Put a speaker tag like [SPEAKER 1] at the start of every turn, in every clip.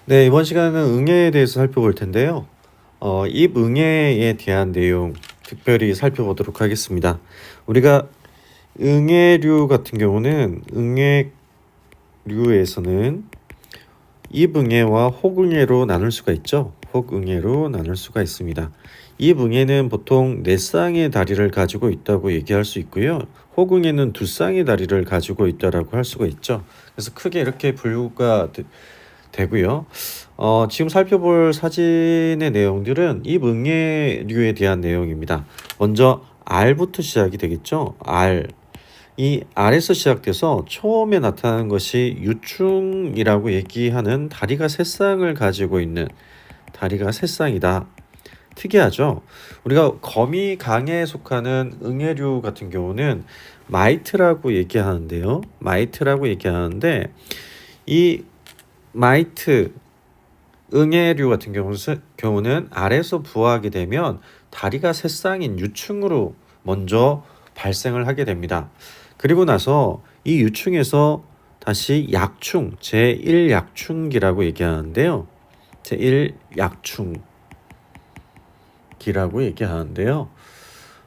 [SPEAKER 1] 네, 이번 시간은 응애에 대해서 살펴볼 텐데요. 입응애에 대한 내용 특별히 살펴보도록 하겠습니다. 우리가 응애류 같은 경우는 응애류에서는 입응애와 혹응애로 나눌 수가 있죠. 혹응애로 나눌 수가 있습니다. 입응애는 보통 4쌍의 다리를 가지고 있다고 얘기할 수 있고요. 혹응애는 2쌍의 다리를 가지고 있다라고 할 수가 있죠. 그래서 크게 이렇게 분류가 되고요. 지금 살펴볼 사진의 내용들은 입응애류에 대한 내용입니다. 먼저 R부터 시작이 되겠죠. R. 이 R에서 시작돼서 처음에 나타나는 것이 유충이라고 얘기하는 다리가 3쌍을 가지고 있는 다리가 3쌍이다. 특이하죠. 우리가 거미강에 속하는 응애류 같은 경우는 마이트라고 얘기하는데요. 마이트라고 얘기하는데 이 마이트 응애류 같은 경우는 알에서 부화하게 되면 다리가 3쌍인 유충으로 먼저 발생을 하게 됩니다. 그리고 나서 이 유충에서 다시 약충, 제1약충기라고 얘기하는데요. 제1약충기라고 얘기하는데요.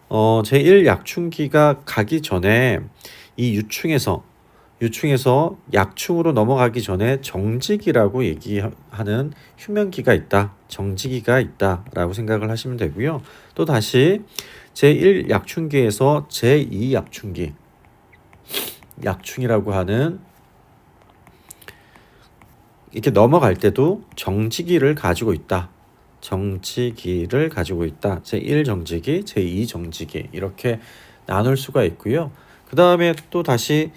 [SPEAKER 1] 제1약충기가 가기 전에 이 유충에서 약충으로 넘어가기 전에 정지기라고 얘기하는 휴면기가 있다. 정지기가 있다라고 생각을 하시면 되고요. 또 다시 제1약충기에서 제2약충기, 약충이라고 하는 이렇게 넘어갈 때도 정지기를 가지고 있다. 정지기를 가지고 있다. 제1정지기, 제2정지기 이렇게 나눌 수가 있고요. 그 다음에 또 다시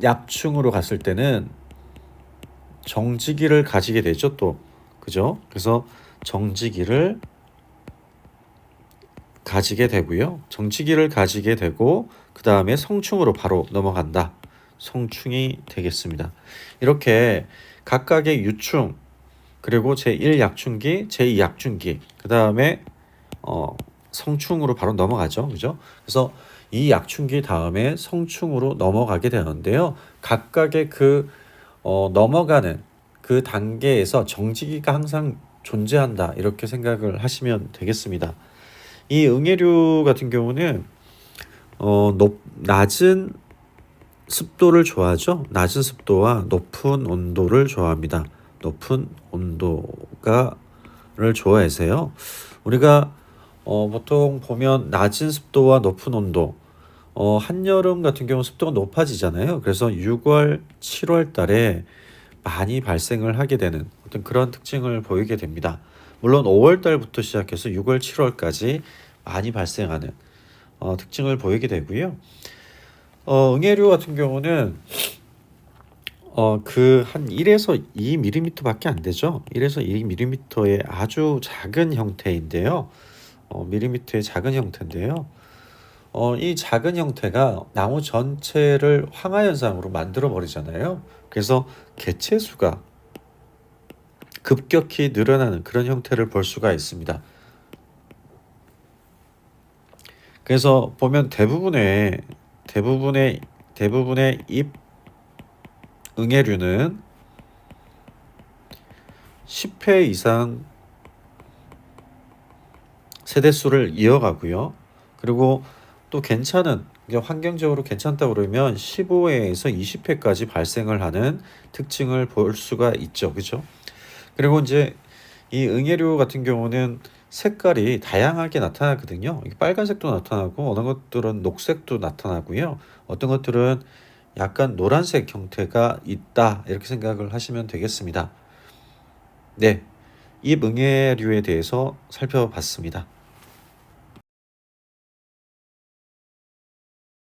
[SPEAKER 1] 3약충으로 갔을 때는 정지기를 가지게 되죠. 또 그죠? 그래서 정지기를 가지게 되고요. 정지기를 가지게 되고 그 다음에 성충으로 바로 넘어간다. 성충이 되겠습니다. 이렇게 각각의 유충 그리고 제1약충기, 제2약충기 그 다음에 성충으로 바로 넘어가죠. 그죠? 그래서 이 약충기 다음에 성충으로 넘어가게 되는데요. 각각의 넘어가는 그 단계에서 정지기가 항상 존재한다. 이렇게 생각을 하시면 되겠습니다. 이 응애류 같은 경우는 낮은 습도를 좋아하죠. 낮은 습도와 높은 온도를 좋아합니다. 높은 온도를 좋아해서요. 우리가 보통 보면 낮은 습도와 높은 온도, 한여름 같은 경우 습도가 높아지잖아요. 그래서 6월, 7월 달에 많이 발생을 하게 되는 어떤 그런 특징을 보이게 됩니다. 물론 5월 달부터 시작해서 6월, 7월까지 많이 발생하는 특징을 보이게 되고요. 응애류 같은 경우는 그 한 1에서 2mm밖에 안 되죠. 1에서 2mm의 아주 작은 형태인데요. 밀리미터의 작은 형태인데요. 이 작은 형태가 나무 전체를 황화 현상으로 만들어 버리잖아요. 그래서 개체수가 급격히 늘어나는 그런 형태를 볼 수가 있습니다. 그래서 보면 대부분의 잎 응애류는 10회 이상 세대수를 이어가고요. 그리고 또 환경적으로 괜찮다고 그러면 15회에서 20회까지 발생을 하는 특징을 볼 수가 있죠. 그죠? 그리고 이제 이 응애류 같은 경우는 색깔이 다양하게 나타나거든요. 빨간색도 나타나고 어떤 것들은 녹색도 나타나고요. 어떤 것들은 약간 노란색 형태가 있다. 이렇게 생각을 하시면 되겠습니다. 네, 이 응애류에 대해서 살펴봤습니다.